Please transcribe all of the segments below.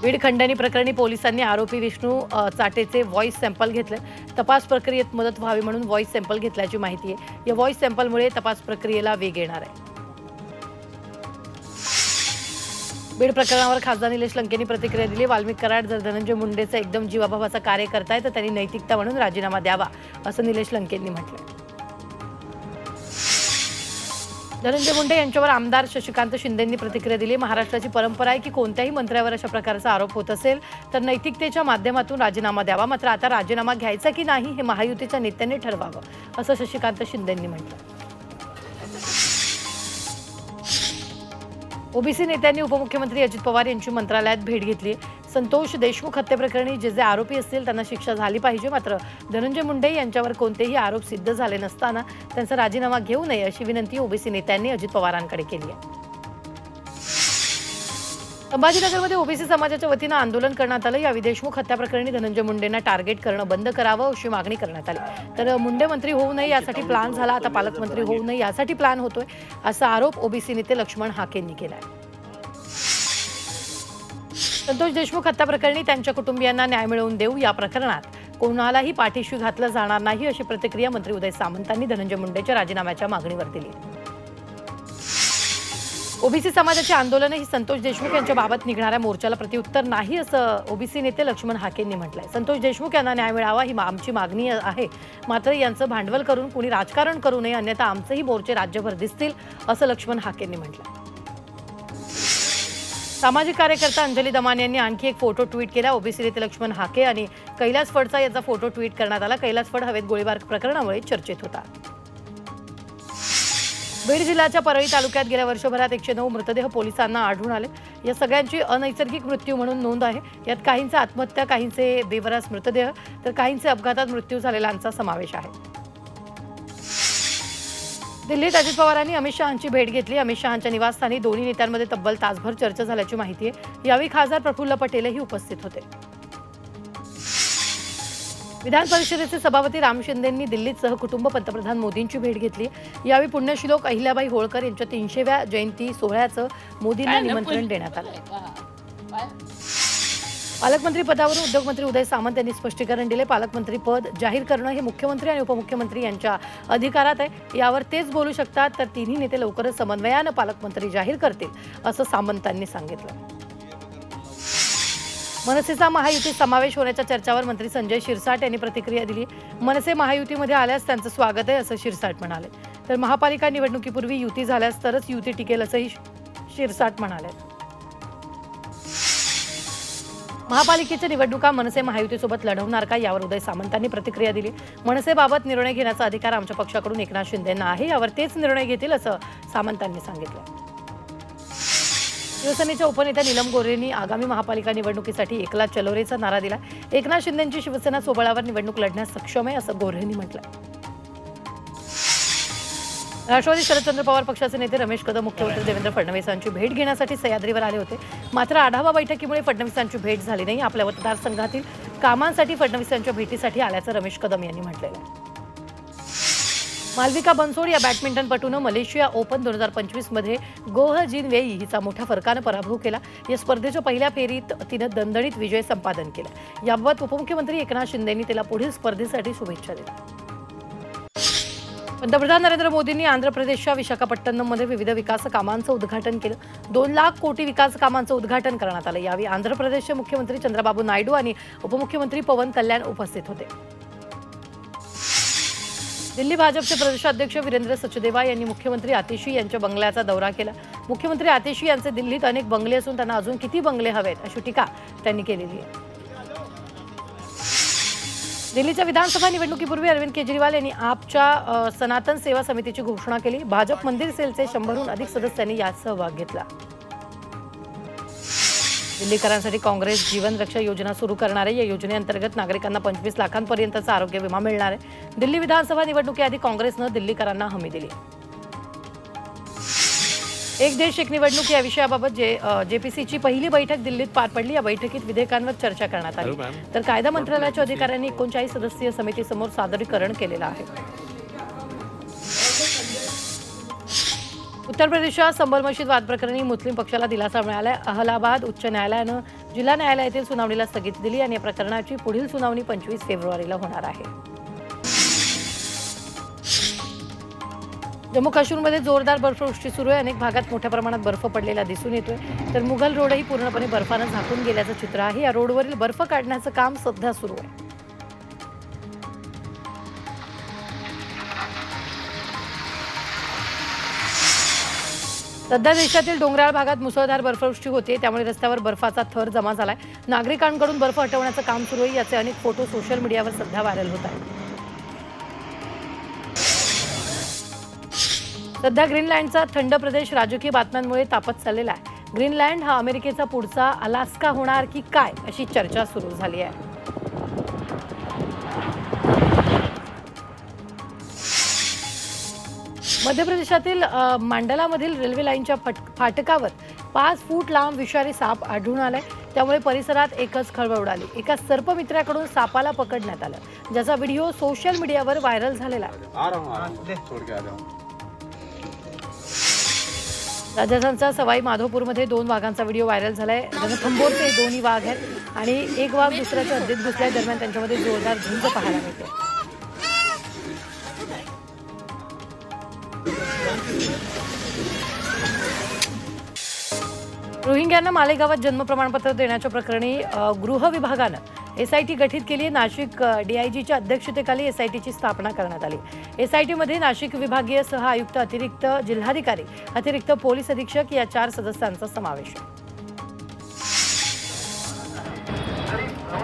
बीड खंडणी प्रकरणी पोलिसांनी आरोपी विष्णू चाटेचे व्हॉइस सॅम्पल घेतले। तपास प्रक्रियेत मदत व्हावी म्हणून व्हॉइस सॅम्पल घेतल्याची माहिती आहे। या व्हॉइस सॅम्पलमुळे तपास प्रक्रियेला वेग येणार आहे। बीड प्रकरणावर खासदार निलेश लंकेंनी प्रतिक्रिया दिली। वाल्मिक कराड जर धनंजय मुंडेचा एकदम जीवाभावाचा कार्य करताय तर त्यांनी नैतिकता म्हणून राजीनामा द्यावा असं निलेश लंकेंनी म्हटलं। धनंजय मुंडे यांच्यावर आमदार शशिकांत शिंदेंनी प्रतिक्रिया दिली। महाराष्ट्राची परंपरा आहे की कोणत्याही मंत्र्यावर अशा प्रकारचा आरोप होत असेल तर नैतिकतेच्या माध्यमातून राजीनामा द्यावा, मात्र आता राजीनामा घ्यायचा की नाही हे महायुतीच्या नेत्यांनी ठरवावं असं शशिकांत शिंदेंनी म्हटलं। ओबीसी नेत्यांनी उपमुख्यमंत्री अजित पवार यांची मंत्रालयात भेट घेतली। संतोष देशमुख हत्येप्रकरणी जे आरोपी असतील त्यांना शिक्षा झाली पाहिजे, मात्र धनंजय मुंडे यांच्यावर कोणतेही आरोप सिद्ध झाले नसताना त्यांचा राजीनामा घेऊ नये अशी विनंती ओबीसी नेत्यांनी अजित पवारांकडे केली आहे। संभाजीनगरमध्ये ओबीसी समाजाच्या वतीनं आंदोलन करण्यात आलं। या देशमुख हत्याप्रकरणी धनंजय मुंडेंना टार्गेट करणं बंद करावं अशी मागणी करण्यात आली। तर मुंडे मंत्री होऊ नये यासाठी प्लॅन झाला, आता पालकमंत्री होऊ नये यासाठी प्लॅन होतोय असा आरोप ओबीसी नेते लक्ष्मण हाकेंनी केलाय। संतोष देशमुख हत्याप्रकरणी त्यांच्या कुटुंबियांना न्याय मिळवून देऊ, या प्रकरणात कोणालाही पाठीशी घातलं जाणार नाही अशी प्रतिक्रिया मंत्री उदय सामंतांनी धनंजय मुंडेच्या राजीनाम्याच्या मागणीवर दिली। ओबीसी समाजाचे आंदोलन ही संतोष देशमुख यांच्या बाबत निघणाऱ्या मोर्चाला प्रत्युत्तर नाही असं ओबीसी नेते लक्ष्मण हाकेंनी म्हटलंय। संतोष देशमुख यांना न्याय मिळावा ही आमची मागणी आहे, मात्र यांचं भांडवल करून कुणी राजकारण करू नये, अन्यथा आमचेही मोर्चे राज्यभर दिसतील असं लक्ष्मण हाकेंनी म्हटलंय। सामाजिक कार्यकर्ता अंजली दमान यांनी आणखी एक फोटो ट्विट केला। ओबीसी नेते लक्ष्मण हाके आणि कैलास फडचा याचा फोटो ट्विट करण्यात आला। कैलास फड हवेत गोळीबार प्रकरणामुळे चर्चेत होता। बीड जिल्ह्याच्या परळी तालुक्यात गेल्या वर्षभरात 109 मृतदेह पोलिसांना आढळून आले। या सगळ्यांची अनैसर्गिक मृत्यू म्हणून नोंद आहे। यात काहींचे आत्महत्या, काहींचे बेवारस मृतदेह तर काहींचे अपघातात मृत्यू झालेल्यांचा समावेश आहे। दिल्लीत अजित पवारांनी अमित शहांची भेट घेतली। अमित शहांच्या निवासस्थानी दोन्ही नेत्यांमध्ये तब्बल तासभर चर्चा झाल्याची माहिती आहे। यावेळी खासदार प्रफुल्ल पटेलही उपस्थित होते। विधान परिषदेचे सभापती राम शिंदेंनी दिल्लीत सहकुटुंब पंतप्रधान मोदींची भेट घेतली। यावेळी पुण्यश्लोक अहिल्याबाई होळकर यांच्या 300व्या जयंती सोहळ्याचं मोदींना निमंत्रण देण्यात आलं। पालकमंत्री पदावरून उद्योगमंत्री उदय सामंत यांनी स्पष्टीकरण दिले। पालकमंत्री पद जाहीर करणं हे मुख्यमंत्री आणि उपमुख्यमंत्री यांच्या अधिकारात आहे, यावर तेच बोलू शकतात, तर तिन्ही नेते लवकरच समन्वयानं पालकमंत्री जाहीर करतील असं सामंतांनी सांगितलं। मनसेचा महायुतीत समावेश होण्याच्या चर्चावर मंत्री संजय शिरसाट यांनी प्रतिक्रिया दिली। मनसे महायुतीमध्ये आल्यास त्यांचं स्वागत आहे असं शिरसाट म्हणाले। तर महापालिका निवडणुकीपूर्वी युती झाल्यास तरच युती टिकेल असंही शिरसाट म्हणाले। महापालिकेच्या निवडणुका मनसे महायुतीसोबत लढवणार का यावर उदय सामंतांनी प्रतिक्रिया दिली। मनसेबाबत निर्णय घेण्याचा अधिकार आमच्या पक्षाकडून एकनाथ शिंदेंना आहे, यावर तेच निर्णय घेतील असं सामंतांनी सांगितलं। शिवसेनेच्या उपनेत्या नीलम गोऱ्हेंनी आगामी महापालिका निवडणुकीसाठी एकला चलो रेचा नारा दिला। एकनाथ शिंदेंची शिवसेना सोबळावर निवडणूक लढण्यास सक्षम आहे असं गोऱ्हेंनी म्हटलं। राष्ट्रवादी शरदचंद्र पवार पक्षाचे नेते रमेश कदम मुख्यमंत्री देवेंद्र फडणवीसांची भेट घेण्यासाठी सह्याद्रीवर आले होते, मात्र आढावा बैठकीमुळे फडणवीसांची भेट झाली नाही। आपल्या मतदारसंघातील कामांसाठी फडणवीसांच्या भेटीसाठी आल्याचं रमेश कदम यांनी म्हटलेलं आहे। मालविका बनसोड या बॅडमिंटनपटूनं मलेशिया ओपन 2025 मध्ये गोह जिन वेई हिचा मोठ्या फरकानं पराभव केला। या स्पर्धेच्या पहिल्या फेरीत तिनं दणदणीत विजय संपादन केला। याबाबत उपमुख्यमंत्री एकनाथ शिंदेंनी तिला पुढील स्पर्धेसाठी शुभेच्छा दिल्या। पंतप्रधान नरेंद्र मोदींनी आंध्र प्रदेशच्या विशाखापट्टणममध्ये विविध विकास कामांचं उद्घाटन केलं। 2 लाख कोटी विकास कामांचं उद्घाटन करण्यात आलं। यावेळी आंध्र प्रदेशचे मुख्यमंत्री चंद्रबाबू नायडू आणि उपमुख्यमंत्री पवन कल्याण उपस्थित होते। दिल्ली भाजपचे प्रदेशाध्यक्ष वीरेंद्र सचदेवा यांनी मुख्यमंत्री आतिशी यांच्या बंगल्याचा दौरा केला। मुख्यमंत्री आतिशी यांचे दिल्लीत अनेक बंगले असून त्यांना अजून किती बंगले हवेत अशी टीका त्यांनी केलेली आहे। दिल्लीच्या विधानसभा निवडणुकीपूर्वी अरविंद केजरीवाल यांनी आपच्या सनातन सेवा समितीची घोषणा केली। भाजप मंदिर सेलचे 100हून अधिक सदस्यांनी यात सहभाग घेतला। दिल्लीकरांसाठी काँग्रेस जीवन रक्षा योजना सुरू करणार आहे। या योजनेअंतर्गत नागरिकांना 25 लाखांपर्यंतचा आरोग्य विमा मिळणार आहे। दिल्ली विधानसभा निवडणुकीआधी काँग्रेसनं दिल्लीकरांना हमी दिली। एक देश एक निवडणूक या विषयाबाबत जेपीसीची पहिली बैठक दिल्लीत पार पडली। या बैठकीत विधेयकांवर चर्चा करण्यात आली, तर कायदा मंत्रालयाच्या अधिकाऱ्यांनी 39 सदस्यीय समितीसमोर सादरीकरण केलेलं आहे। उत्तर प्रदेशच्या संबल मशीद वाद प्रकरणी मुस्लिम पक्षाला दिलासा मिळाला. अहलाबाद उच्च न्यायालयानं जिल्हा न्यायालयातील सुनावणीला स्थगिती दिली आणि या प्रकरणाची पुढील सुनावणी 25 फेब्रुवारीला होणार आहे. जम्मू काश्मीरमध्ये जोरदार बर्फवृष्टी सुरू आहे. अनेक भागात मोठ्या प्रमाणात बर्फ पडलेला दिसून येतोय, तर मुघल रोडही पूर्णपणे बर्फानं झाकून गेल्याचं चित्र आहे. या रोडवरील बर्फ काढण्याचं काम सध्या सुरू आहे. सध्या देशातील डोंगराळ भागात मुसळधार बर्फवृष्टी होते, त्यामुळे रस्त्यावर बर्फाचा थर जमा झालाय. नागरिकांकडून बर्फ हटवण्याचं काम सुरू आहे. याचे अनेक फोटो सोशल मीडियावर सध्या व्हायरल होत आहेत. सध्या ग्रीनलँडचा थंड प्रदेश राजकीय बातम्यांमुळे तापत चाललेला आहे. ग्रीनलँड हा अमेरिकेचा पुढचा अलास्का होणार की काय, अशी चर्चा सुरू झाली आहे. मध्य प्रदेशातील मांडलामधील रेल्वे लाईनच्या फाटकावर 5 फूट लांब विषारी साप आढळून आलाय. त्यामुळे परिसरात एकच खळबळ उडाली. एका सर्पमित्राकडून सापाला पकडण्यात आलं, ज्याचा व्हिडिओ सोशल मीडियावर व्हायरल झालेला आहे. राजस्थानच्या सवाई माधोपूरमध्ये 2 वाघांचा व्हिडिओ व्हायरल झालाय. रणथंबोरचे 2 वाघ आहेत आणि एक वाघ दुसऱ्याच्या हद्दीत घुसल्यादरम्यान त्यांच्यामध्ये जोरदार झुंज पाहायला मिळते. रोहिंग्यांना मालेगावात जन्म प्रमाणपत्र देण्याच्या प्रकरणी गृह विभागानं एसआयटी गठीत केली आहे. नाशिक डीआयजीच्या अध्यक्षतेखाली एसआयटीची स्थापना करण्यात आली. एसआयटीमध्ये नाशिक विभागीय सह आयुक्त, अतिरिक्त जिल्हाधिकारी, अतिरिक्त पोलीस अधीक्षक या 4 सदस्यांचा समावेश आहे.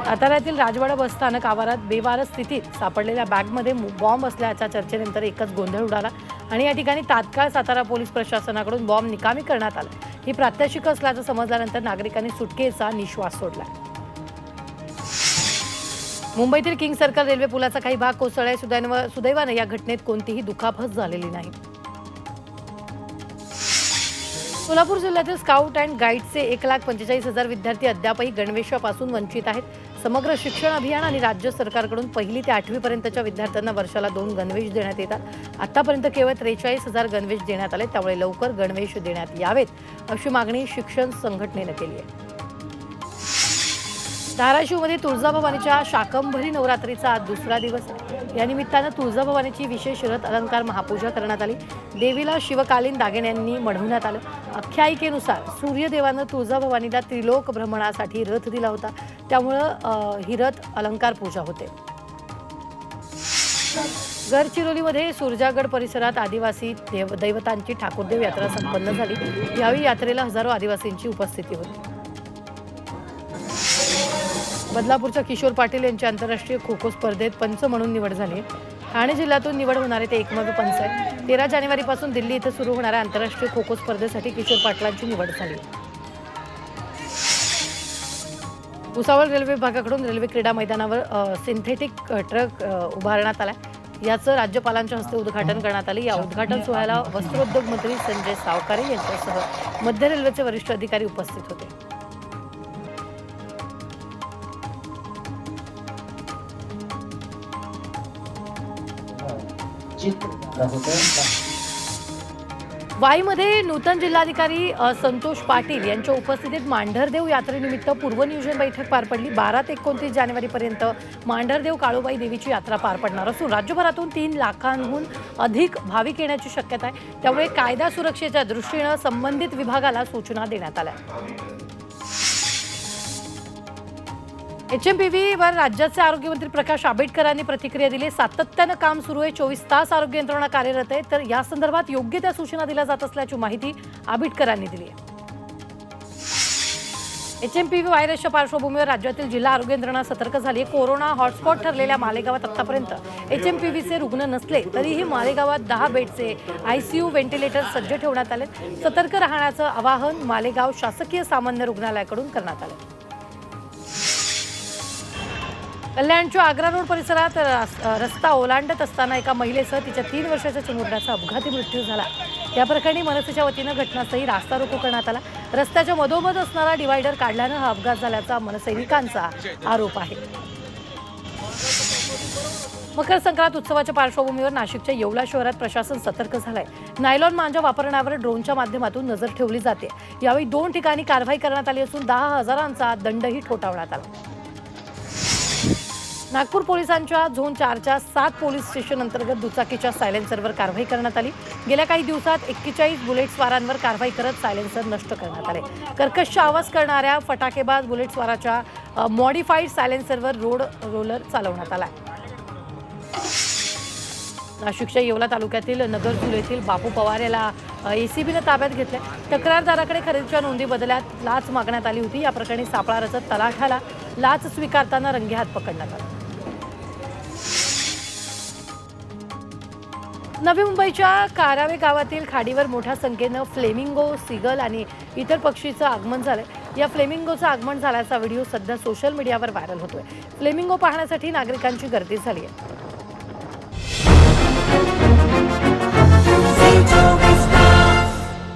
साताऱ्यातील राजवाडा बस स्थानक आवारात बेवारस स्थितीत सापडलेल्या बॅगमध्ये बॉम्ब असल्याच्या चर्चेनंतर एकच गोंधळ उडाला आणि या ठिकाणी तात्काळ सातारा पोलीस प्रशासनाकडून बॉम्ब निकामी करण्यात आला. ही प्रात्यक्षिक असल्याचं समजल्यानंतर नागरिकांनी सुटकेचा निश्वास सोडला. मुंबईतील किंग सर्कल रेल्वे पुलाचा काही भाग कोसळलाय. सुदैवानं या घटनेत कोणतीही दुखापत झालेली नाही. सोलापूर जिल्ह्यातील स्काउट अँड गाईडचे 1,45,000 विद्यार्थी अद्यापही गणवेशापासून वंचित आहेत. समग्र शिक्षण अभियान आणि राज्य सरकारकडून 1ली ते 8वी पर्यंतच्या विद्यार्थ्यांना वर्षाला 2 गणवेश देण्यात येतात. आतापर्यंत केवळ 43,000 गणवेश देण्यात आले, त्यामुळे लवकर गणवेश देण्यात यावेत अशी मागणी शिक्षण संघटनेनं केली आहे. धाराशिवमध्ये तुळजाभवानीच्या शाकंभरी नवरात्रीचा आज दुसरा दिवस आहे. या निमित्तानं तुळजाभवानीची विशेष रथ अलंकार महापूजा करण्यात आली. देवीला शिवकालीन दागिन्यांनी मढवण्यात आलं. आख्यायिकेनुसार सूर्यदेवानं तुळजाभवानीला त्रिलोक भ्रमणासाठी रथ दिला होता, त्यामुळं ही रथ अलंकार पूजा होते. गडचिरोलीमध्ये सुरजागड परिसरात आदिवासी दैवतांची ठाकूरदेव यात्रा संपन्न झाली. यावेळी यात्रेला हजारो आदिवासींची उपस्थिती होती. बदलापूरच्या किशोर पाटील यांची आंतरराष्ट्रीय खो खो स्पर्धेत पंच म्हणून निवड झाली. ठाणे जिल्ह्यातून निवड होणारे ते एकमेव पंच आहेत. 13 जानेवारीपासून दिल्ली इथं सुरू होणाऱ्या आंतरराष्ट्रीय खो खो स्पर्धेसाठी किशोर पाटलांची निवड झाली. भुसावळ रेल्वे विभागाकडून रेल्वे क्रीडा मैदानावर सिंथेटिक ट्रक उभारण्यात आला. याचं राज्यपालांच्या हस्ते उद्घाटन करण्यात आले. या उद्घाटन सोहळ्याला वस्त्रोद्योग मंत्री संजय सावकारे यांच्यासह मध्य रेल्वेचे वरिष्ठ अधिकारी उपस्थित होते. वाईमध्ये नूतन जिल्हाधिकारी संतोष पाटील यांच्या उपस्थितीत मांढरदेव यात्रेनिमित्त पूर्वनियोजन बैठक पार पडली. 12 ते 29 जानेवारीपर्यंत मांढरदेव काळूबाई देवीची यात्रा पार पडणार असून राज्यभरातून 3 लाखांहून अधिक भाविक येण्याची शक्यता आहे. त्यामुळे कायदा सुरक्षेच्या दृष्टीनं संबंधित विभागाला सूचना देण्यात आल्या. HMPVवर राज्याचे आरोग्यमंत्री प्रकाश आंबेडकरांनी प्रतिक्रिया दिली. सातत्यानं काम सुरू आहे. 24 तास आरोग्य यंत्रणा कार्यरत आहे, तर या संदर्भात योग्य त्या सूचना दिल्या जात असल्याची माहिती आंबेडकरांनी दिली आहे. HMPV व्हायरसच्या पार्श्वभूमीवर राज्यातील जिल्हा आरोग्य यंत्रणा सतर्क झाली आहे. कोरोना हॉटस्पॉट ठरलेल्या मालेगावात आतापर्यंत HMPVचे रुग्ण नसले तरीही मालेगावात 10 बेडचे ICU व्हेंटिलेटर सज्ज ठेवण्यात आले. सतर्क राहण्याचं आवाहन मालेगाव शासकीय सामान्य रुग्णालयाकडून करण्यात आलं. कल्याणच्या आग्रा रोड परिसरात रस्ता ओलांडत असताना एका महिलेसह तिच्या 3 वर्षाच्या चिमुरड्याचा अपघाती मृत्यू झाला. या प्रकरणी मनसेच्या वतीनं घटनास्थळी रास्ता रोको करण्यात आला. रस्त्याच्या मधोमध असणारा डिवायडर काढल्यानं हा अपघात झाल्याचा मनसैनिकांचा आरोप आहे. मकर संक्रांत उत्सवाच्या पार्श्वभूमीवर नाशिकच्या येवला शहरात प्रशासन सतर्क झालंय. नायलॉन मांजा वापरण्यावर ड्रोनच्या माध्यमातून नजर ठेवली जाते. यावेळी 2 ठिकाणी कारवाई करण्यात आली असून 10,000चा दंडही ठोठावण्यात आला. नागपूर पोलिसांच्या झोन 4च्या 7 पोलीस स्टेशन अंतर्गत दुचाकीच्या सायलेन्सरवर कारवाई करण्यात आली. गेल्या काही दिवसात 41 बुलेटस्वारांवर कारवाई करत सायलेन्सर नष्ट करण्यात आले. कर्कश आवाज करणाऱ्या फटाकेबाज बुलेटस्वाराच्या मॉडिफाईड सायलेन्सरवर रोड रोलर चालवण्यात आला. नाशिकच्या येवला तालुक्यातील नगरजूल येथील बापू पवार याला एसीबीने ताब्यात घेतले. तक्रारदाराकडे खरेदीच्या नोंदी बदल्यात लाच मागण्यात आली होती. या प्रकरणी सापळा रचत तलाठ्याला लाच स्वीकारताना रंगेहात पकडण्यात आला. नवी मुंबईच्या कारावे गावातील खाडीवर मोठ्या संख्येनं फ्लेमिंगो, सीगल आणि इतर पक्षीचं आगमन झालंय. या फ्लेमिंगोचं आगमन झाल्याचा व्हिडिओ सध्या सोशल मीडियावर व्हायरल होतोय. फ्लेमिंगो पाहण्यासाठी नागरिकांची गर्दी झाली आहे.